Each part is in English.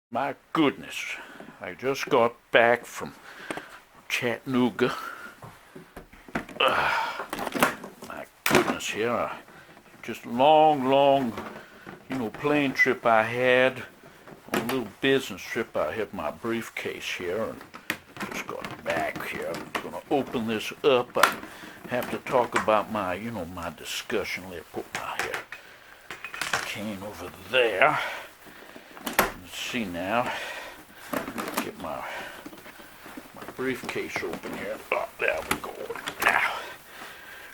My goodness, I just got back from Chattanooga. My goodness, here, just a long, plane trip I had, a little business trip. I had my briefcase here and just got back here. I'm gonna open this up. I have to talk about my, my discussion. Let's put my cane over there. Let's see now. Get my briefcase open here. Oh, there we go. Now,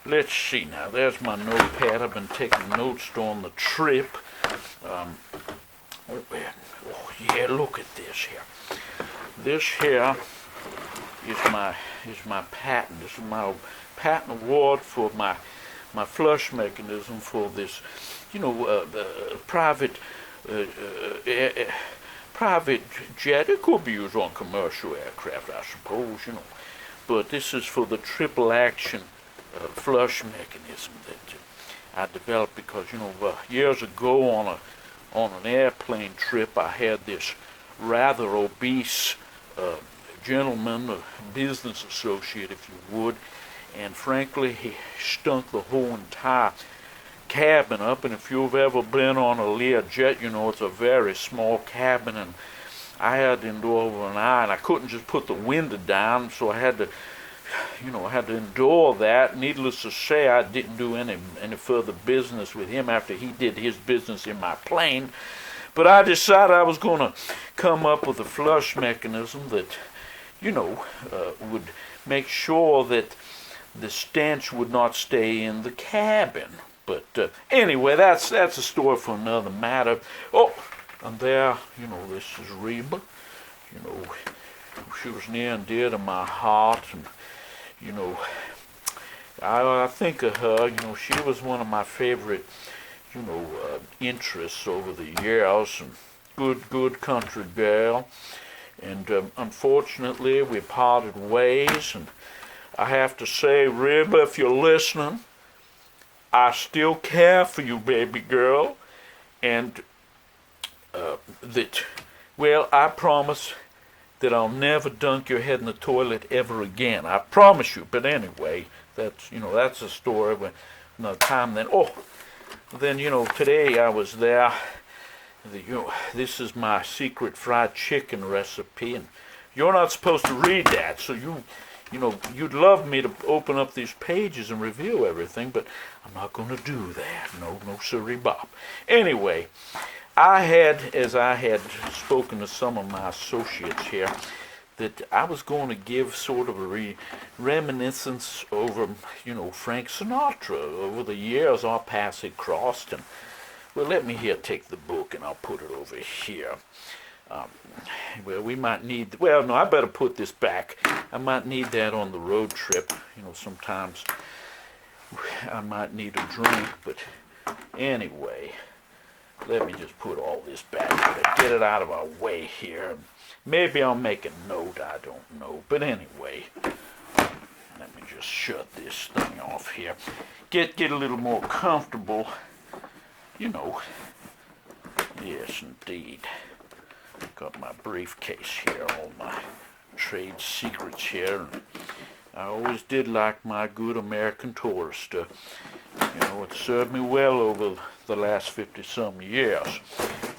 let's see now. There's my notepad. I've been taking notes on the trip. Oh yeah, look at this here. This here is my patent. This is my patent award for my flush mechanism for this, private private jet. It could be used on commercial aircraft, I suppose, But this is for the triple action flush mechanism that I developed because, years ago on an airplane trip, I had this rather obese gentleman, a business associate, if you would, and frankly, he stunk the whole entire cabin up. And if you've ever been on a Learjet, it's a very small cabin, and I had to endure over an eye, and I couldn't just put the window down, so I had to endure that. Needless to say, I didn't do any further business with him after he did his business in my plane. But I decided I was going to come up with a flush mechanism that, would make sure that the stench would not stay in the cabin. But anyway, that's a story for another matter. Oh, and there, this is Reba. She was near and dear to my heart, and I think of her. She was one of my favorite, interests over the years, and good country girl. And unfortunately, we parted ways, and I have to say, Reba, if you're listening, I still care for you, baby girl, and I promise that I'll never dunk your head in the toilet ever again. I promise you. But anyway, that's a story. Another time then. Oh, then today I was there. This is my secret fried chicken recipe, and you're not supposed to read that, so you'd love me to open up these pages and review everything, but I'm not going to do that. No siree bop. Anyway, as I had spoken to some of my associates here, that I was going to give sort of a reminiscence over, Frank Sinatra. Over the years, our paths had crossed, and well, let me take the book, and I'll put it over here. We might need, no, I better put this back. I might need that on the road trip. Sometimes I might need a drink, but anyway, let me just put all this back. Get it out of our way here. Maybe I'll make a note, I don't know. But anyway, let me just shut this thing off here. Get a little more comfortable. Yes, indeed. Got my briefcase here, all my trade secrets here. I always did like my good American Tourister. It served me well over the last 50-some years.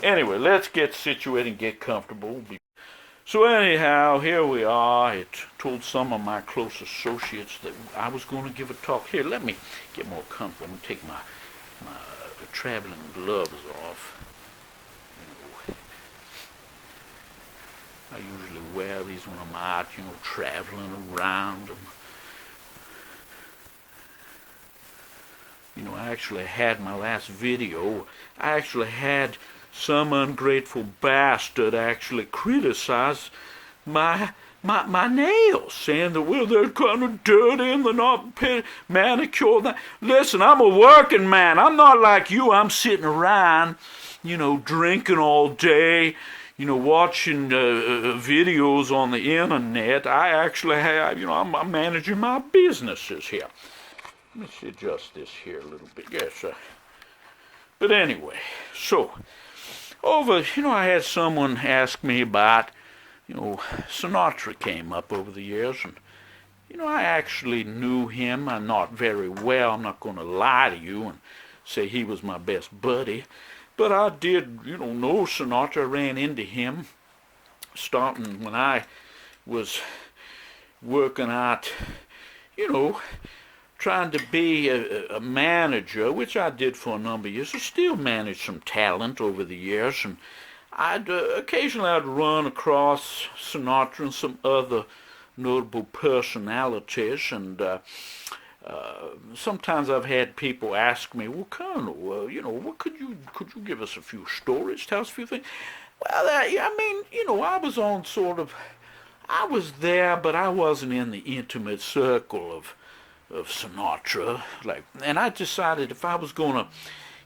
Anyway, let's get situated and get comfortable. So anyhow, here we are. I told some of my close associates that I was going to give a talk. Here, let me get more comfortable. I'm going to take my traveling gloves off. I usually wear these when I'm out, traveling around. I actually had my last video. I actually had some ungrateful bastard actually criticize my nails, saying that, they're kind of dirty and they're not manicured. Listen, I'm a working man. I'm not like you. I'm sitting around, drinking all day, watching videos on the internet. I actually have, I'm managing my businesses here. Let me adjust this here a little bit. Yes, but anyway, so I had someone ask me about, Sinatra came up over the years, and, I actually knew him, not very well. I'm not going to lie to you and say he was my best buddy, but I did, know Sinatra. I ran into him starting when I was working out, trying to be a manager, which I did for a number of years. I still managed some talent over the years, and occasionally I'd run across Sinatra and some other notable personalities, and sometimes I've had people ask me, "Well, Colonel, what could you give us a few stories, tell us a few things?" Well, I was on I was there, but I wasn't in the intimate circle of Sinatra. And I decided if I was going to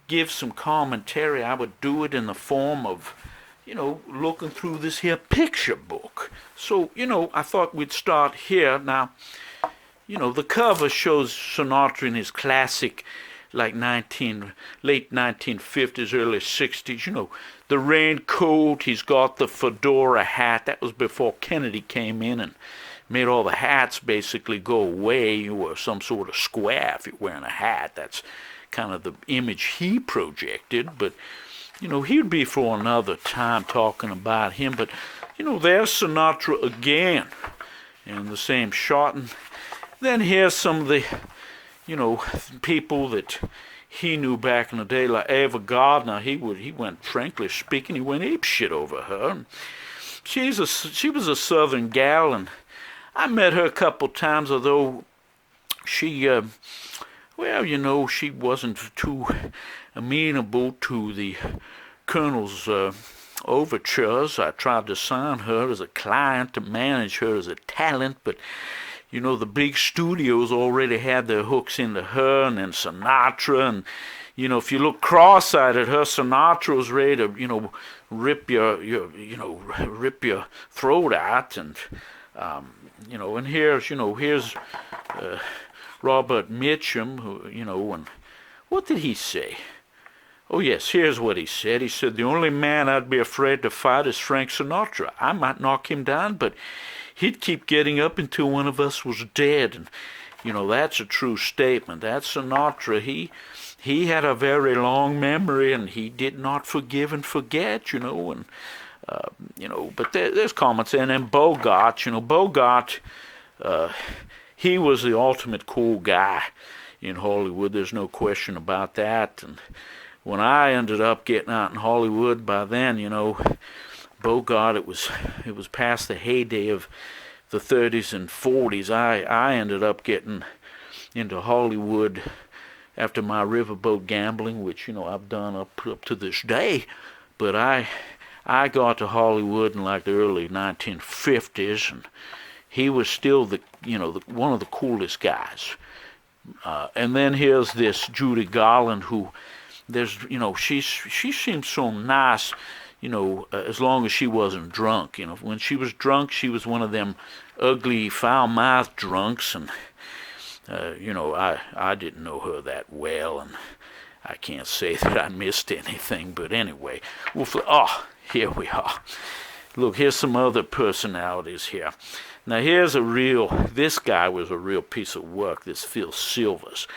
give some commentary, I would do it in the form of, looking through this here picture book. So, I thought we'd start here. Now, the cover shows Sinatra in his classic, late 1950s, early 60s, the raincoat, he's got the fedora hat. That was before Kennedy came in and made all the hats basically go away. You were some sort of square if you're wearing a hat. That's kind of the image he projected, but he'd be for another time talking about him. But there's Sinatra again in the same shot. And then here's some of the people that he knew back in the day, like Ava Gardner. He went, frankly speaking, he went apeshit over her. And she was a Southern gal, and I met her a couple times, although she, she wasn't too amenable to the Colonel's overtures. I tried to sign her as a client, to manage her as a talent, but the big studios already had their hooks into her, and then Sinatra, and if you look cross-eyed at her, Sinatra was ready to rip your throat out, and and here's Robert Mitchum, who and what did he say? Oh yes, here's what he said. He said, "The only man I'd be afraid to fight is Frank Sinatra. I might knock him down, but he'd keep getting up until one of us was dead." And that's a true statement. That's Sinatra. He had a very long memory, and he did not forgive and forget. And but there's comments. And then Bogart. Bogart, he was the ultimate cool guy in Hollywood. There's no question about that. And when I ended up getting out in Hollywood, by then, Bogart, it was past the heyday of the 30s and 40s. I ended up getting into Hollywood after my riverboat gambling, which I've done up to this day. But I got to Hollywood in like the early 1950s, and he was still one of the coolest guys. And then here's this Judy Garland, who she seemed so nice. As long as she wasn't drunk. When she was drunk, she was one of them ugly, foul-mouthed drunks, and, I didn't know her that well, and I can't say that I missed anything, but anyway. Here we are. Look, here's some other personalities here. Now, this guy was a real piece of work, this Phil Silvers.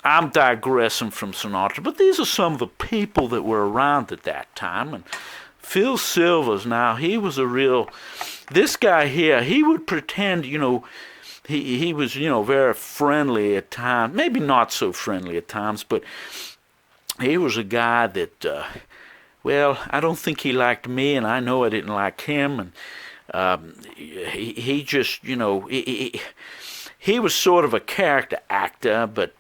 I'm digressing from Sinatra, but these are some of the people that were around at that time. And Phil Silvers, now, he was this guy here, he would pretend, he was, very friendly at times, maybe not so friendly at times, but he was a guy that, I don't think he liked me, and I know I didn't like him, and he just, he was sort of a character actor, but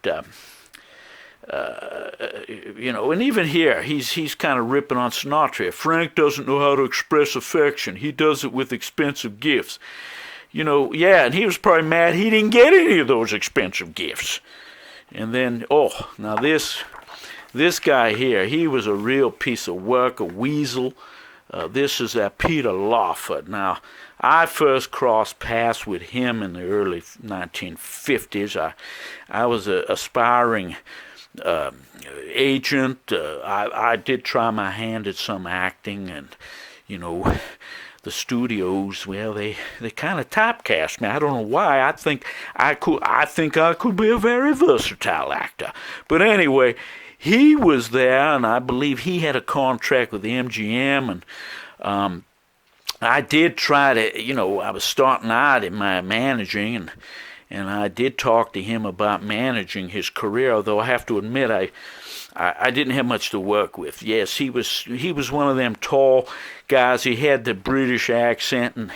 and even here, he's kind of ripping on Sinatra. Frank doesn't know how to express affection. He does it with expensive gifts. And he was probably mad he didn't get any of those expensive gifts. And then, now this guy here, he was a real piece of work, a weasel. This is Peter Lawford. Now, I first crossed paths with him in the early 1950s. I was an aspiring agent. I did try my hand at some acting, and you know, the studios, well, they kind of typecast me. I don't know why. I think I could be a very versatile actor. But anyway, he was there, and I believe he had a contract with the MGM, and I did try to, I was starting out in my managing, and I did talk to him about managing his career, although I have to admit I didn't have much to work with. Yes, he was one of them tall guys. He had the British accent, and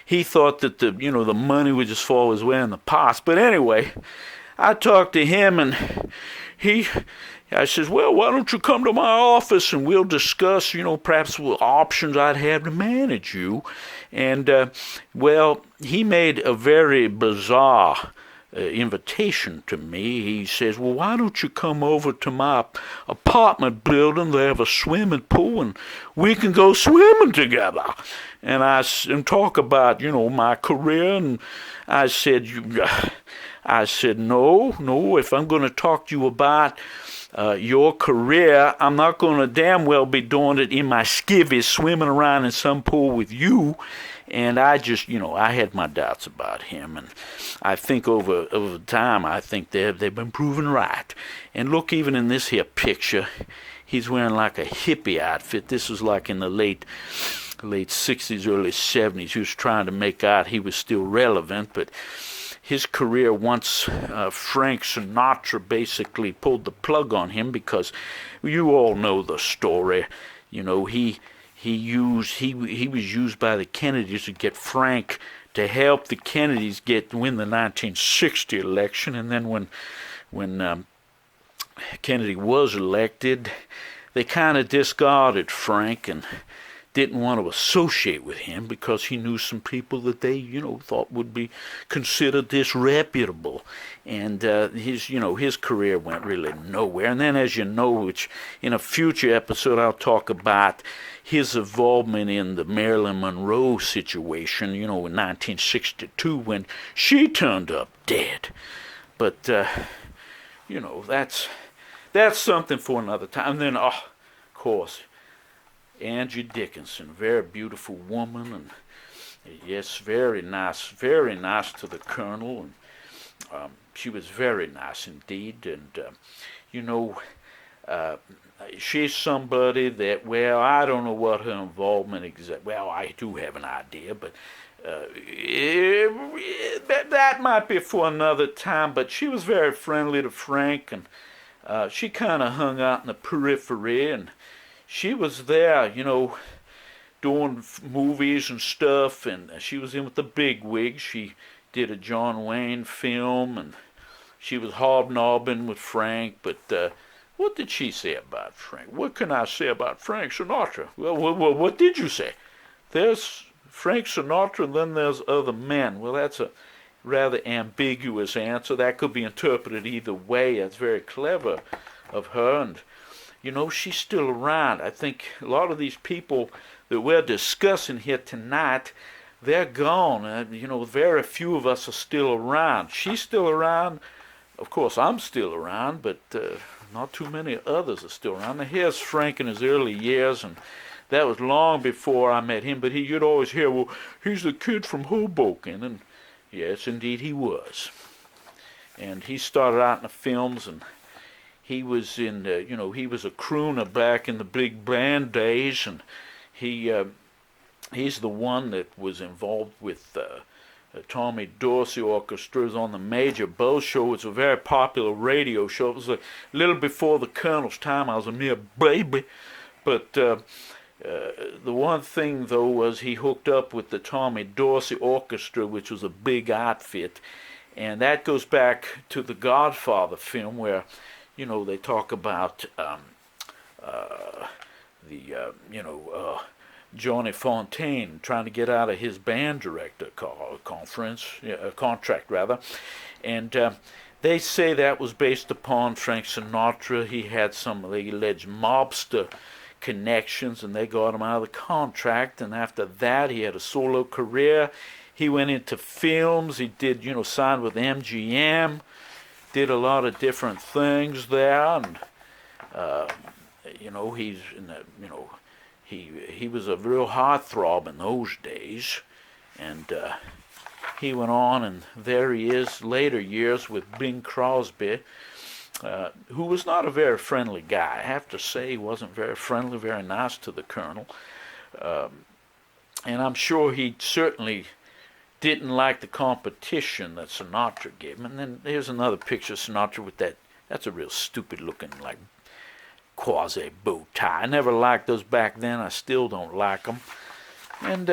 he thought that the money would just fall his way in the past. But anyway, I talked to him, and I says, well, why don't you come to my office and we'll discuss, perhaps what options I'd have to manage you. And, well, he made a very bizarre invitation to me. He says, well, why don't you come over to my apartment building? They have a swimming pool, and we can go swimming together. And talk about, my career. And I said, no, if I'm going to talk to you about your career, I'm not going to damn well be doing it in my skivvies, swimming around in some pool with you. And I just, I had my doubts about him. And I think over time, I think they've been proven right. And look, even in this here picture, he's wearing like a hippie outfit. This was like in the late 60s, early 70s. He was trying to make out he was still relevant, but his career, once Frank Sinatra basically pulled the plug on him, because you all know the story. He was used by the Kennedys to get Frank to help the Kennedys win the 1960 election, and then when Kennedy was elected, they kind of discarded Frank and didn't want to associate with him because he knew some people that they, thought would be considered disreputable. And his career went really nowhere. And then, as you know, which in a future episode I'll talk about his involvement in the Marilyn Monroe situation, in 1962 when she turned up dead. But, that's something for another time. And then, of course, Angie Dickinson, very beautiful woman, and yes, very nice to the Colonel, and she was very nice indeed. And she's somebody that, well, I don't know what her involvement exactly. Well, I do have an idea, but that might be for another time. But she was very friendly to Frank, and she kind of hung out in the periphery, and she was there, doing movies and stuff, and she was in with the big wigs. She did a John Wayne film, and she was hobnobbing with Frank. But what did she say about Frank? What can I say about Frank Sinatra? Well, what did you say? There's Frank Sinatra, and then there's other men. Well, that's a rather ambiguous answer. That could be interpreted either way. That's very clever of her, and she's still around. I think a lot of these people that we're discussing here tonight, they're gone. Very few of us are still around. She's still around. Of course, I'm still around, but not too many others are still around. Now, here's Frank in his early years, and that was long before I met him, but you'd always hear, well, he's the kid from Hoboken, and yes, indeed he was. And he started out in the films, and he was he was a crooner back in the big band days, and he's the one that was involved with Tommy Dorsey Orchestras on the Major Bow Show. It's a very popular radio show. It was a little before the Colonel's time. I was a mere baby, but the one thing though was he hooked up with the Tommy Dorsey Orchestra, which was a big outfit, and that goes back to the Godfather film where they talk about Johnny Fontaine trying to get out of his band director contract, and they say that was based upon Frank Sinatra. He had some of the alleged mobster connections, and they got him out of the contract. And after that, he had a solo career. He went into films. He did, signed with MGM. did a lot of different things there, and he's in the, he was a real heartthrob in those days, and he went on, and there he is later years with Bing Crosby, who was not a very friendly guy. I have to say, he wasn't very friendly, very nice to the Colonel, and I'm sure he certainly didn't like the competition that Sinatra gave him. And then here's another picture of Sinatra with that's a real stupid looking, like, quasi bow tie. I never liked those back then. I still don't like them. And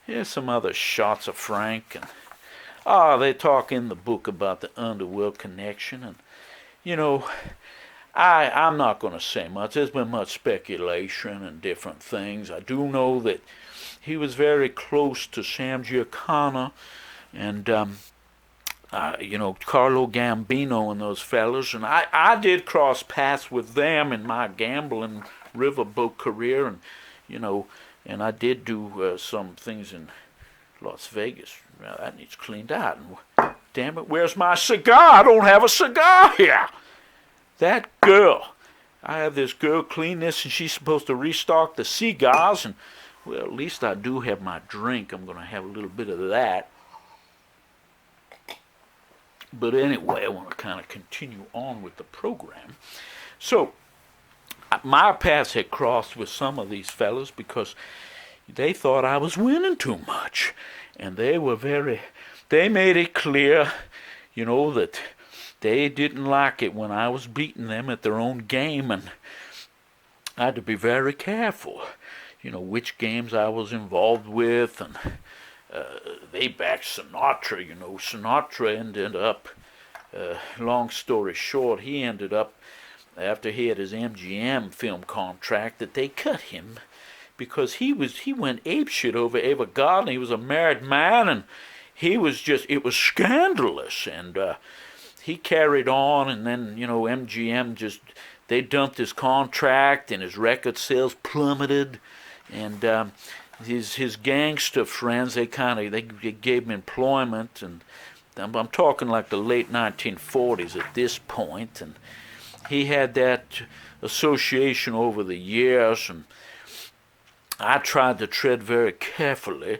here's some other shots of Frank. And they talk in the book about the underworld connection. And, I'm not going to say much. There's been much speculation and different things. I do know that he was very close to Sam Giancana and, Carlo Gambino and those fellas. And I did cross paths with them in my gambling riverboat career. And, and I did do some things in Las Vegas. Well, that needs cleaned out. And, damn it, where's my cigar? I don't have a cigar here. That girl. I have this girl clean this, and she's supposed to restock the cigars. And, well, at least I do have my drink. I'm going to have a little bit of that. But anyway, I want to kind of continue on with the program. So, my paths had crossed with some of these fellas because they thought I was winning too much. And they made it clear, that they didn't like it when I was beating them at their own game. And I had to be very careful, which games I was involved with. And they backed Sinatra, Sinatra ended up, long story short, he ended up, after he had his MGM film contract, that they cut him because he went apeshit over Ava Gardner. He was a married man, and it was scandalous, and he carried on, and then, MGM they dumped his contract, and his record sales plummeted, and his gangster friends, they gave him employment, and I'm talking like the late 1940s at this point, and he had that association over the years, and I tried to tread very carefully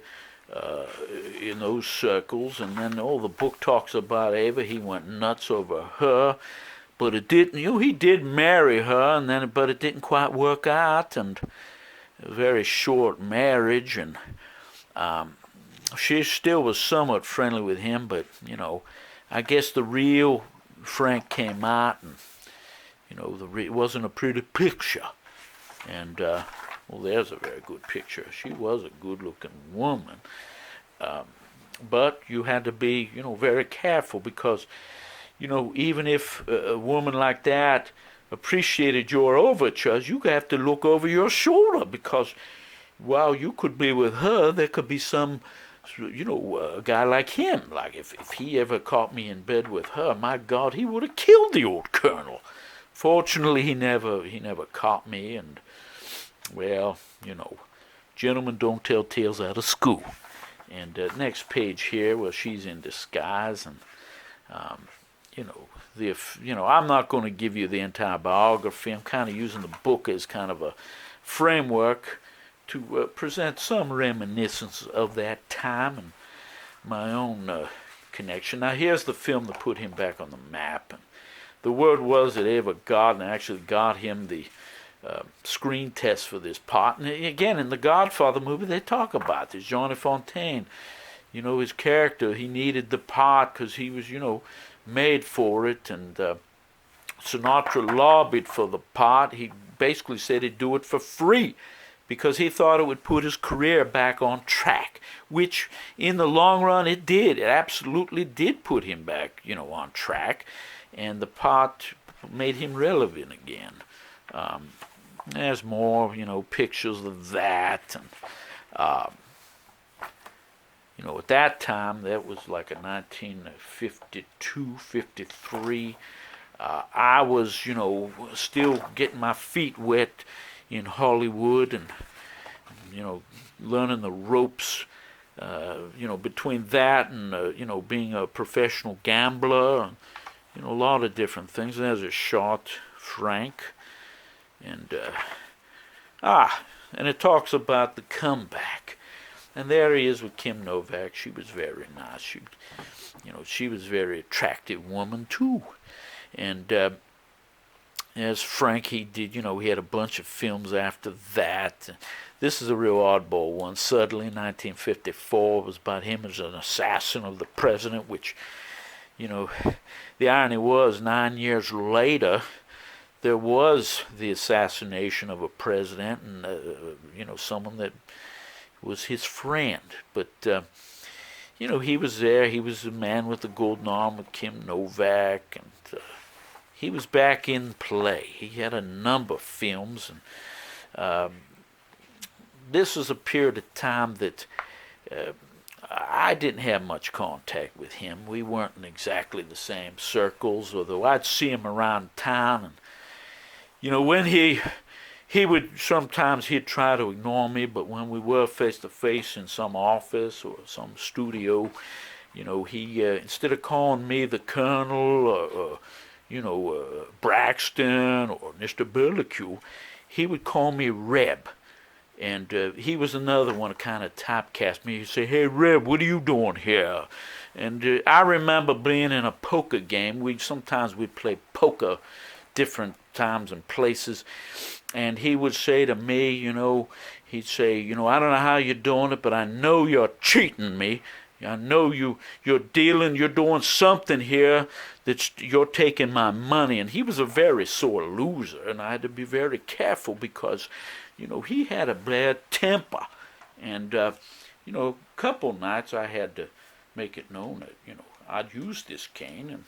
in those circles, and then the book talks about Ava. He went nuts over her, but it didn't. He did marry her, but it didn't quite work out, and a very short marriage, and she still was somewhat friendly with him, but I guess the real Frank came out, and it wasn't a pretty picture, and there's a very good picture. She was a good-looking woman, but you had to be very careful because even if a woman like that appreciated your overtures, you have to look over your shoulder because while you could be with her, there could be some, a guy like him. Like if he ever caught me in bed with her, my God, he would have killed the old Colonel. Fortunately, he never caught me, and well, gentlemen don't tell tales out of school. And next page here, well, she's in disguise, and I'm not going to give you the entire biography. I'm kind of using the book as kind of a framework to present some reminiscence of that time and my own connection. Now, here's the film that put him back on the map. And the word was that Ava Gardner actually got him the screen test for this part. And again, in the Godfather movie, they talk about this. Johnny Fontaine, his character, he needed the part because he was, made for it, and Sinatra lobbied for the part. He basically said he'd do it for free because he thought it would put his career back on track, which in the long run it did. It absolutely did put him back, on track, and the part made him relevant again. There's more, pictures of that, and at that time, that was like a 1952, 53. I was, still getting my feet wet in Hollywood and, learning the ropes, between that and, being a professional gambler. a lot of different things. And there's a shot, Frank, and and it talks about the comeback. And there he is with Kim Novak. She was very nice. She was a very attractive woman too. And as Frank, he did, he had a bunch of films after that. This is a real oddball one. Suddenly, 1954, was about him as an assassin of the president, which, the irony was 9 years later, there was the assassination of a president and, someone that was his friend. But, he was there. He was the man with the golden arm with Kim Novak, and he was back in play. He had a number of films, and this was a period of time that I didn't have much contact with him. We weren't in exactly the same circles, although I'd see him around town. And, when he would, sometimes he'd try to ignore me, but when we were face-to-face in some office or some studio, he, instead of calling me the Colonel or Braxton or Mr. Burlique, he would call me Reb. And he was another one who kind of typecast me. He'd say, "Hey, Reb, what are you doing here?" And I remember being in a poker game. Sometimes we'd play poker different times and places. And he would say to me, he'd say, "I don't know how you're doing it, but I know you're cheating me. I know you're dealing, you're doing something here you're taking my money." And he was a very sore loser, and I had to be very careful because, he had a bad temper. And, a couple nights I had to make it known that, I'd use this cane. And,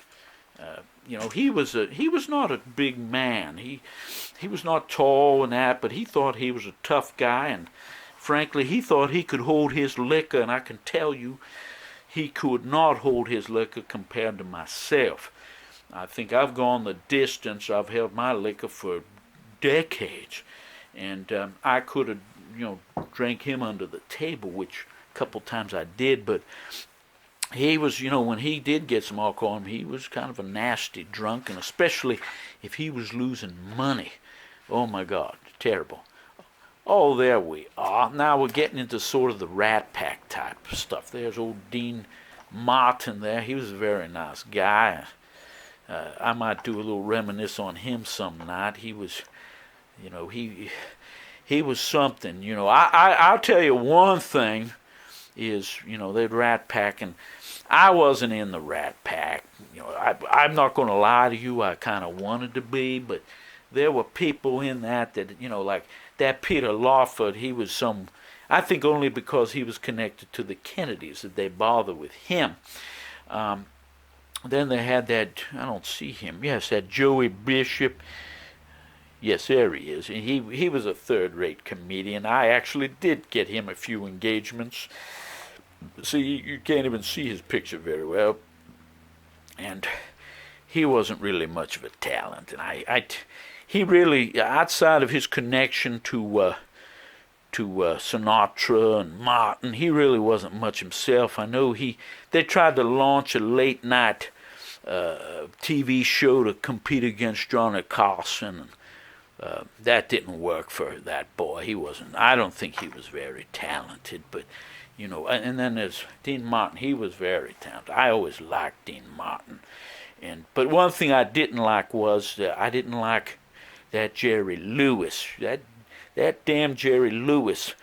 he was not a big man. He was not tall and that, but he thought he was a tough guy, and frankly, he thought he could hold his liquor, and I can tell you, he could not hold his liquor compared to myself. I think I've gone the distance. I've held my liquor for decades, and I could have, drank him under the table, which a couple times I did, but he was, when he did get some alcohol in him, he was kind of a nasty drunk, and especially if he was losing money. Oh my God, terrible. Oh, there we are. Now we're getting into sort of the Rat Pack type stuff. There's old Dean Martin there. He was a very nice guy. I might do a little reminisce on him some night. He was, he was something. I'll tell you one thing is, they'd Rat Pack, and I wasn't in the Rat Pack. I'm not going to lie to you. I kind of wanted to be, but there were people in that, like that Peter Lawford, he was I think only because he was connected to the Kennedys that they bothered with him. Then they had that, I don't see him, yes, that Joey Bishop. Yes, there he is. And he was a third-rate comedian. I actually did get him a few engagements. See, you can't even see his picture very well. And he wasn't really much of a talent. And he really, outside of his connection to Sinatra and Martin, he really wasn't much himself. I know they tried to launch a late-night TV show to compete against Johnny Carson, and that didn't work for that boy. I don't think he was very talented, but, and then there's Dean Martin. He was very talented. I always liked Dean Martin. But one thing I didn't like was, I didn't like that Jerry Lewis, that damn Jerry Lewis.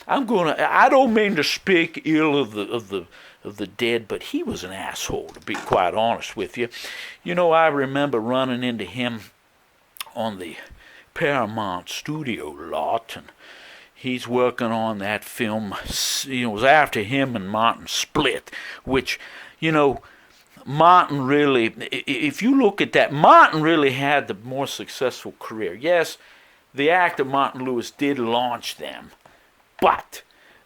I don't mean to speak ill of the dead, but he was an asshole, to be quite honest with you. I remember running into him on the Paramount studio lot, and he's working on that film. It was after him and Martin split, which, Martin really, if you look at that, Martin really had the more successful career. Yes, the actor Martin Lewis did launch them, but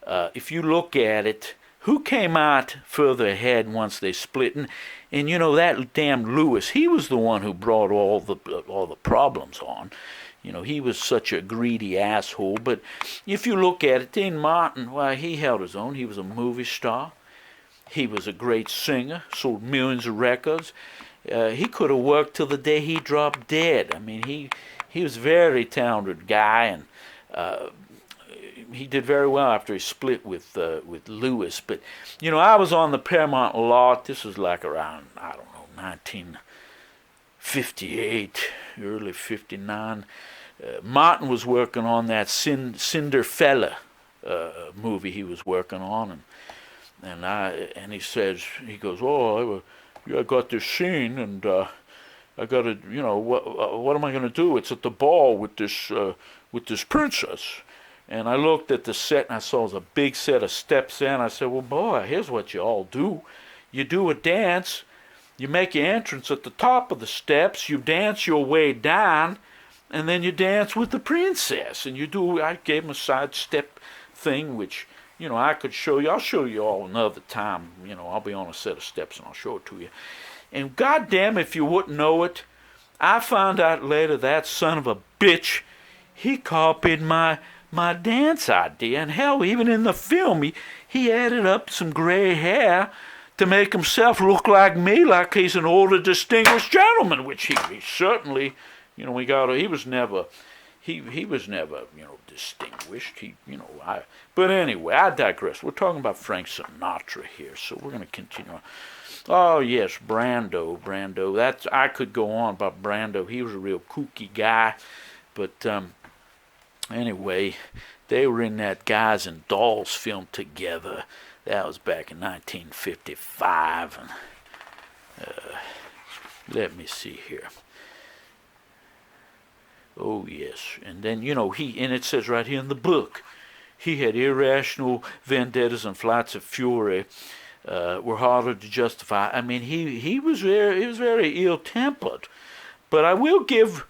if you look at it, who came out further ahead once they split? And that damn Lewis, he was the one who brought all the problems on. He was such a greedy asshole. But if you look at it, Dean Martin, well, he held his own. He was a movie star. He was a great singer, sold millions of records. he could have worked till the day he dropped dead. I mean, he was a very talented guy, and he did very well after he split with Lewis. But I was on the Paramount lot. This was like around, I don't know, 1958, early 59. Martin was working on that Cinderfella movie he was working on, and he says, he goes, "Oh, I got this scene, and I got to, what am I going to do? It's at the ball with this princess." And I looked at the set, and I saw it was a big set of steps in. I said, "Well, boy, here's what you all do. You do a dance. You make your entrance at the top of the steps. You dance your way down, and then you dance with the princess." And I gave him a side step thing, which, I could show you. I'll show you all another time. I'll be on a set of steps, and I'll show it to you. And goddamn, if you wouldn't know it, I found out later that son of a bitch, he copied my dance idea. And hell, even in the film, he added up some gray hair to make himself look like me, like he's an older, distinguished gentleman, which he certainly, he was never, distinguished. But anyway, I digress. We're talking about Frank Sinatra here, so we're going to continue on. Oh yes, Brando. I could go on about Brando. He was a real kooky guy, but anyway, they were in that Guys and Dolls film together. That was back in 1955, and let me see here. Oh yes, and then and it says right here in the book, he had irrational vendettas and flights of fury. Were harder to justify. I mean, he was very ill-tempered, but I will give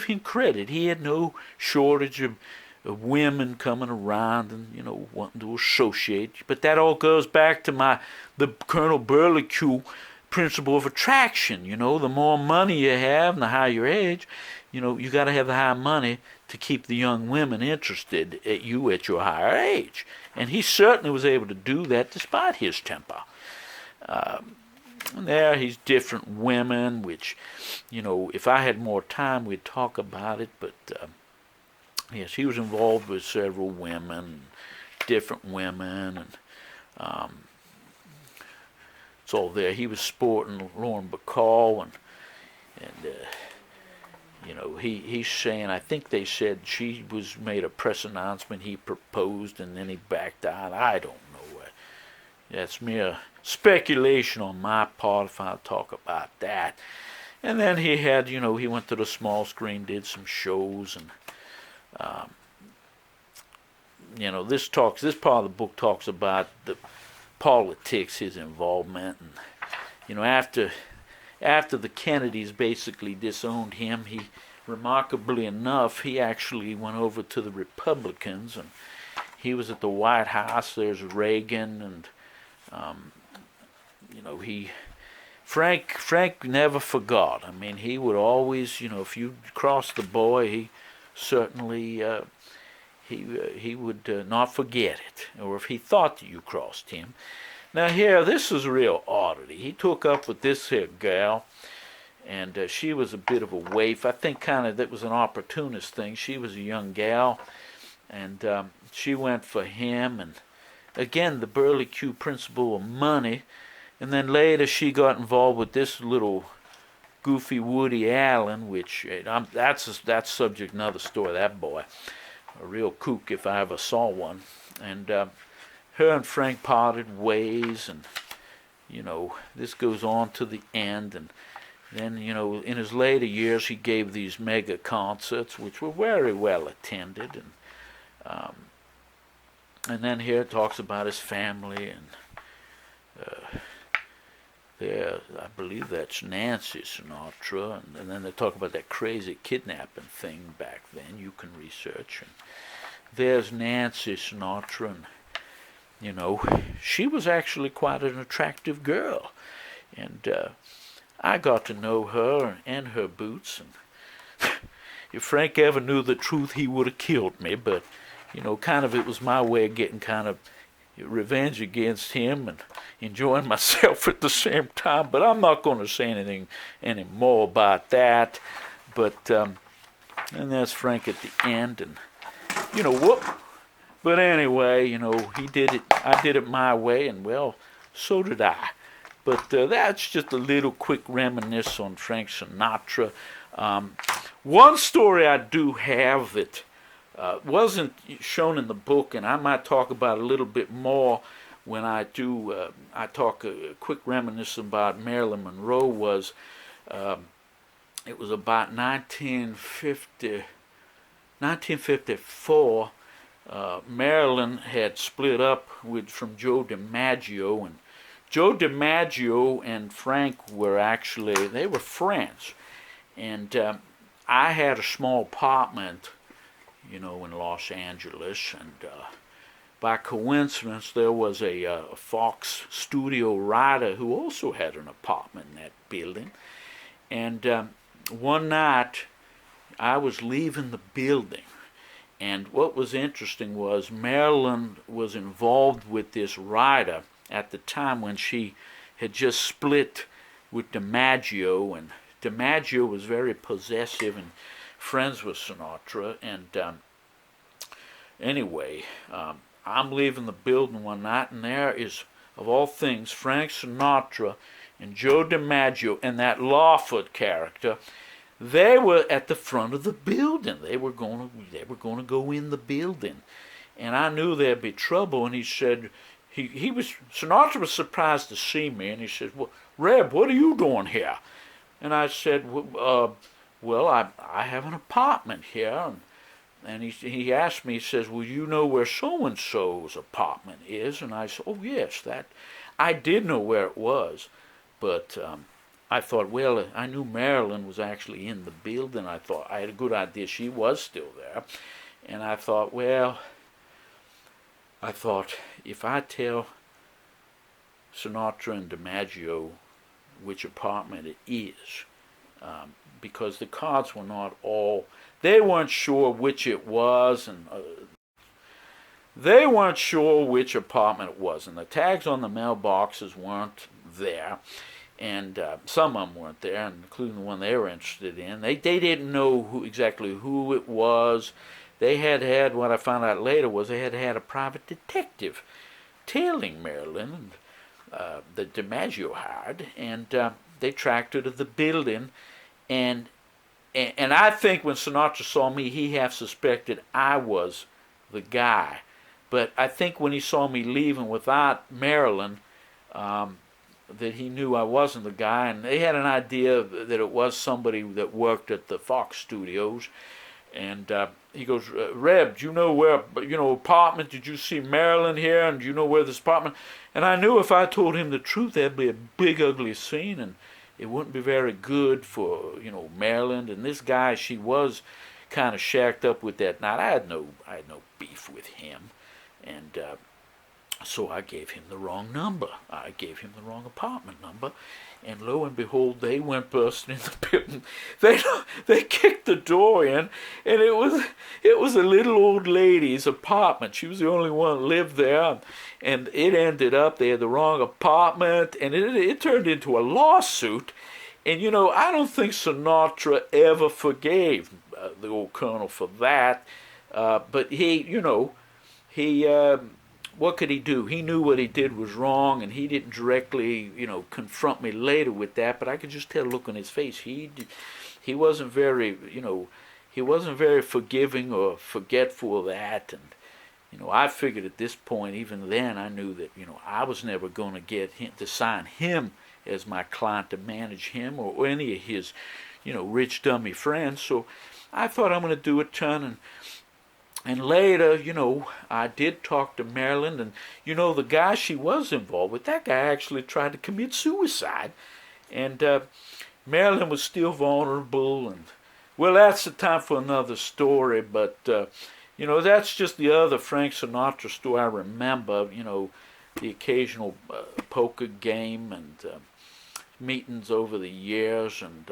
him credit. He had no shortage of women coming around and wanting to associate. But that all goes back to the Colonel Burlique principle of attraction. The more money you have and the higher your age, you got to have the high money to keep the young women interested at you at your higher age. And he certainly was able to do that despite his temper. There, he's different women, which, if I had more time, we'd talk about it. But, yes, he was involved with several women, different women. And it's all there. He was sporting Lauren Bacall, and he's saying, I think they said she made a press announcement, he proposed, and then he backed out. I don't know. That's mere speculation on my part if I talk about that. And then he had, he went to the small screen, did some shows, and, this part of the book talks about the politics, his involvement, and, after the Kennedys basically disowned him, remarkably enough, he actually went over to the Republicans, and he was at the White House. There's Reagan, and Frank never forgot. I mean, he would always, if you crossed the boy, he certainly he would not forget it, or if he thought that you crossed him. Now here, this is a real oddity. He took up with this here gal, and she was a bit of a waif. I think kind of that was an opportunist thing. She was a young gal, and she went for him, and again, the Burlique principle of money. And then later she got involved with this little goofy Woody Allen, which, that's subject another story, that boy. A real kook if I ever saw one. And her and Frank parted ways, and, this goes on to the end. And then, in his later years, he gave these mega concerts, which were very well attended. And then here it talks about his family, and there, I believe that's Nancy Sinatra, and then they talk about that crazy kidnapping thing back then. You can research, and there's Nancy Sinatra, and she was actually quite an attractive girl, and I got to know her and her boots, and if Frank ever knew the truth, he would have killed me, but kind of it was my way of getting kind of revenge against him, and enjoying myself at the same time. But I'm not going to say anything any more about that. But and there's Frank at the end, and whoop. But anyway, he did it. I did it my way, and well, so did I. But that's just a little quick reminisce on Frank Sinatra. One story I do have that wasn't shown in the book, and I might talk about a little bit more when I do. I talk a quick reminiscence about Marilyn Monroe. It was about 1954. Marilyn had split up from Joe DiMaggio, and Joe DiMaggio and Frank they were friends, and I had a small apartment, in Los Angeles, and by coincidence there was a Fox studio writer who also had an apartment in that building, and one night I was leaving the building. And what was interesting was Marilyn was involved with this writer at the time when she had just split with DiMaggio, and DiMaggio was very possessive and friends with Sinatra. And anyway, I'm leaving the building one night, and there is, of all things, Frank Sinatra and Joe DiMaggio and that Lawford character. They were at the front of the building. They were going to go in the building, and I knew there'd be trouble. And he said, Sinatra was surprised to see me, and he said, "Well, Reb, what are you doing here?" And I said, "Well, I have an apartment here." And he asked me, he says, "Well, you know where so and so's apartment is?" And I said, "Oh yes, that I did know where it was, but." I thought, well, I knew Marilyn was actually in the building. I thought I had a good idea she was still there. And I thought, if I tell Sinatra and DiMaggio which apartment it is, because the cards were not all, they weren't sure which it was, and they weren't sure which apartment it was, and the tags on the mailboxes weren't there. And some of them weren't there, including the one they were interested in. They didn't know exactly who it was. They had what I found out later was they had a private detective tailing Marilyn, that DiMaggio hired, and they tracked her to the building. And I think when Sinatra saw me, he half suspected I was the guy. But I think when he saw me leaving without Marilyn, that he knew I wasn't the guy, and they had an idea that it was somebody that worked at the Fox studios. And he goes, "Reb, do you know where, apartment, did you see Marilyn here, and do you know where this apartment?" And I knew if I told him the truth, there'd be a big ugly scene, and it wouldn't be very good for, Marilyn. And this guy, she was kind of shacked up with that night. I had no beef with him, and so I gave him the wrong number. I gave him the wrong apartment number, and lo and behold, they went bursting in the building. They kicked the door in, and it was a little old lady's apartment. She was the only one that lived there, and it ended up they had the wrong apartment, and it turned into a lawsuit. And I don't think Sinatra ever forgave the old Colonel for that, but he. What could he do? He knew what he did was wrong, and he didn't directly, confront me later with that. But I could just tell the look on his face. He wasn't very, he wasn't very forgiving or forgetful of that. And I figured at this point, even then, I knew that I was never going to get him to sign him as my client to manage him or any of his, rich dummy friends. So I thought I'm going to do a ton. And later, I did talk to Marilyn, and, the guy she was involved with, that guy actually tried to commit suicide. And Marilyn was still vulnerable, and, well, that's the time for another story, but, that's just the other Frank Sinatra story I remember, the occasional poker game and meetings over the years, and,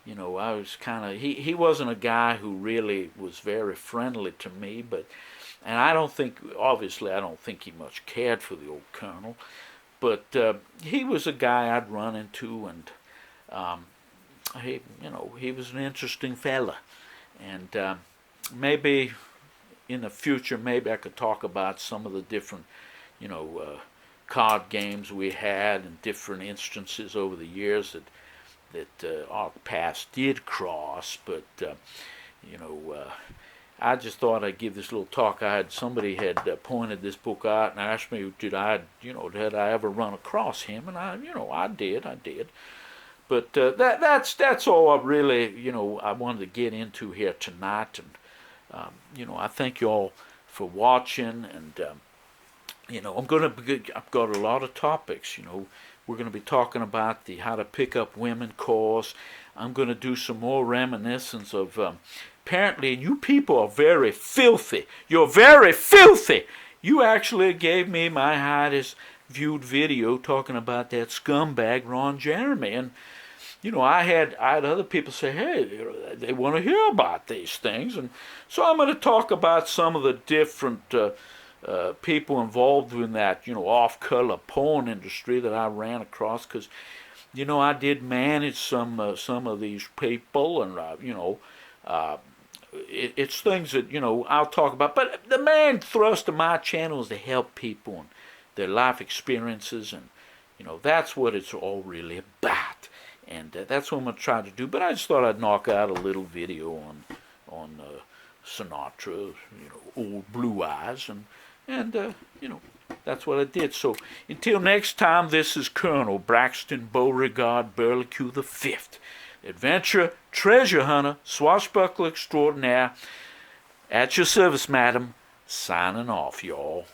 I was kind of, he wasn't a guy who really was very friendly to me, and I don't think he much cared for the old Colonel, But he was a guy I'd run into, and he was an interesting fella. And maybe in the future, maybe I could talk about some of the different, card games we had and different instances over the years that our paths did cross. But I just thought I'd give this little talk. Somebody had pointed this book out and asked me, did I ever run across him? And I did. But that's all I really, I wanted to get into here tonight. And I thank you all for watching. And I've got a lot of topics. We're going to be talking about the how to pick up women course. I'm going to do some more reminiscence of. Apparently, you people are very filthy. You're very filthy. You actually gave me my highest viewed video talking about that scumbag Ron Jeremy, and I had other people say, hey, they want to hear about these things, and so I'm going to talk about some of the different people involved in that off-color porn industry that I ran across, because I did manage some of these people, and it's things that I'll talk about. But the main thrust of my channel is to help people and their life experiences, and that's what it's all really about. And that's what I'm going to try to do. But I just thought I'd knock out a little video on Sinatra, old Blue Eyes, and that's what I did. So until next time, this is Colonel Braxton Beauregard Burlique the Fifth, adventurer, treasure hunter, swashbuckler extraordinaire, at your service, madam, signing off, y'all.